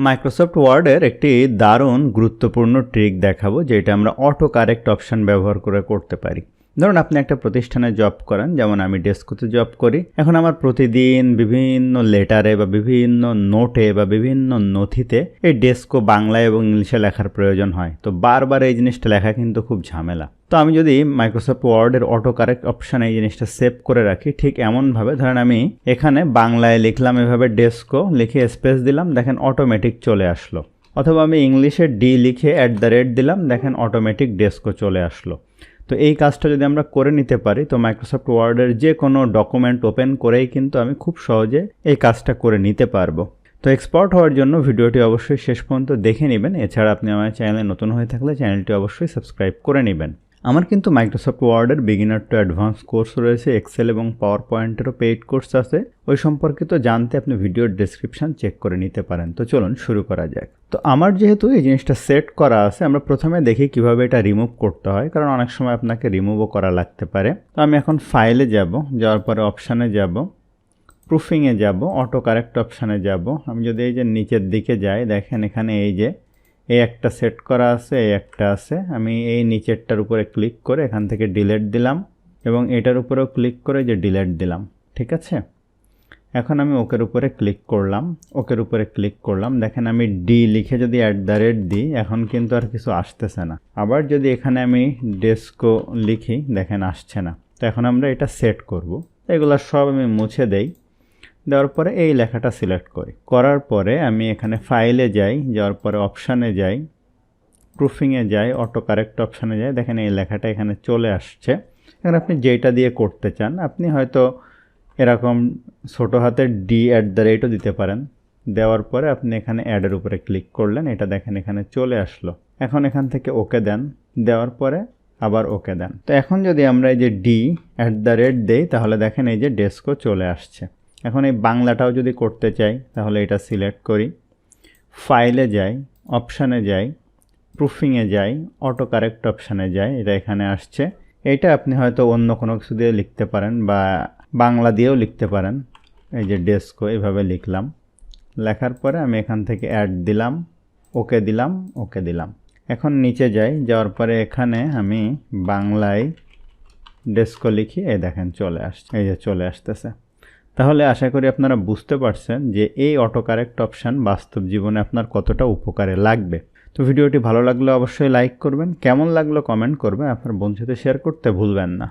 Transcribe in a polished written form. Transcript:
Microsoft ওয়ার্ডের একটি দারুণ গুরুত্বপূর্ণ ট্রিক দেখাবো যেটা আমরা অটো কারেক্ট অপশন ব্যবহার করে করতে পারি। ধরুন আপনি একটা প্রতিষ্ঠানে জব করেন, যেমন আমি ডেস্কোতে জব করি। এখন আমার প্রতিদিন বিভিন্ন লেটারে বা বিভিন্ন নোটে বা বিভিন্ন নথিতে এই ডেস্কো বাংলা এবং ইংলিশে লেখার প্রয়োজন হয়। তো বারবার এই জিনিসটা লেখা কিন্তু খুব ঝামেলা। তো আমি যদি মাইক্রোসফট ওয়ার্ডের অটো কারেক্ট অপশানে এই জিনিসটা সেভ করে রাখি, ঠিক এমনভাবে ধরেন আমি এখানে বাংলায় লিখলাম, এভাবে ডেস্কো লিখে স্পেস দিলাম, দেখেন অটোমেটিক চলে আসলো। অথবা আমি ইংলিশে ডি লিখে @ দিলাম, দেখেন অটোমেটিক ডেস্কো চলে আসলো। তো এই কাজটা যদি আমরা করে নিতে পারি, তো মাইক্রোসফট ওয়ার্ডের যে কোনো ডকুমেন্ট ওপেন করেই কিন্তু আমি খুব সহজে এই কাজটা করে নিতে পারবো। তো এক্সপোর্ট হওয়ার জন্য ভিডিওটি অবশ্যই শেষ পর্যন্ত দেখে নেবেন। এছাড়া আপনি আমার চ্যানেলে নতুন হয়ে থাকলে চ্যানেলটি অবশ্যই সাবস্ক্রাইব করে নেবেন। আমার কিন্তু মাইক্রোসফট ওয়ার্ডের বিগিনার টু অ্যাডভান্স কোর্স রয়েছে, এক্সেল এবং পাওয়ার পয়েন্টেরও পেইড কোর্স আছে। ওই সম্পর্কিত জানতে আপনি ভিডিওর ডেসক্রিপশন চেক করে নিতে পারেন। তো চলুন শুরু করা যাক। তো আমার যেহেতু এই জিনিসটা সেট করা আছে, আমরা প্রথমে দেখি কিভাবে এটা রিমুভ করতে হয়, কারণ অনেক সময় আপনাকে রিমুভও করা লাগতে পারে। তো আমি এখন ফাইলে যাব, যাওয়ার পরে অপশানে যাব, প্রুফিংয়ে যাব, অটো কারেক্ট অপশানে যাব। আমি যদি এই যে নিচের দিকে যাই, দেখেন এখানে এই যে এই একটা সেট করা আছে, এই একটা আছে। আমি এই নিচেরটার উপরে ক্লিক করে এখান থেকে ডিলিট দিলাম এবং এটার উপরেও ক্লিক করে যে ডিলিট দিলাম, ঠিক আছে। এখন আমি ওকের উপরে ক্লিক করলাম, ওকের উপরে ক্লিক করলাম, দেখেন আমি ডি লিখে যদি @ দিই, এখন কিন্তু আর কিছু আসতেছে না। আবার যদি এখানে আমি ডেস্কো লিখি, দেখেন আসছে না। তো এখন আমরা এটা সেট করব। এগুলো সব আমি মুছে দেই, দেওয়ার পরে এই লেখাটা সিলেক্ট করি। করার পরে আমি এখানে ফাইলে যাই, যাওয়ার পরে অপশানে যাই, প্রুফিংয়ে যাই, অটো কারেক্ট অপশানে যাই, দেখেন এই লেখাটা এখানে চলে আসছে। এখন আপনি যেটা দিয়ে করতে চান, আপনি হয়তো এরকম ছোটো হাতের D@ও দিতে পারেন। দেওয়ার পরে আপনি এখানে অ্যাডের উপরে ক্লিক করলেন, এটা দেখেন এখানে চলে আসলো। এখন এখান থেকে ওকে দেন, দেওয়ার পরে আবার ওকে দেন। তো এখন যদি আমরা এই যে D@ দেই, তাহলে দেখেন এই যে ডেস্কো চলে আসছে। এখন এই বাংলাটাও যদি করতে চাই, তাহলে এটা সিলেক্ট করি, ফাইলে যাই, অপশানে যাই, প্রুফিংয়ে যাই, অটো কারেক্ট অপশানে যাই, এটা এখানে আসছে। এইটা আপনি হয়তো অন্য কোনো কিছু দিয়ে লিখতে পারেন বা বাংলা দিয়েও লিখতে পারেন। এই যে ডেস্কো এভাবে লিখলাম, লেখার পরে আমি এখান থেকে অ্যাড দিলাম, ওকে দিলাম, ওকে দিলাম। এখন নিচে যাই, যাওয়ার পরে এখানে আমি বাংলায় ডেস্কো লিখি, এই দেখেন চলে আসছে, এই যে চলে আসতেছে। তাহলে আশা করি আপনারা বুঝতে পারছেন যে এই অটো কারেক্ট অপশান বাস্তব জীবনে আপনার কতটা উপকারে লাগবে। তো ভিডিওটি ভালো লাগলে অবশ্যই লাইক করবেন, কেমন লাগলো কমেন্ট করবেন, আপনার বন্ধুদের শেয়ার করতে ভুলবেন না।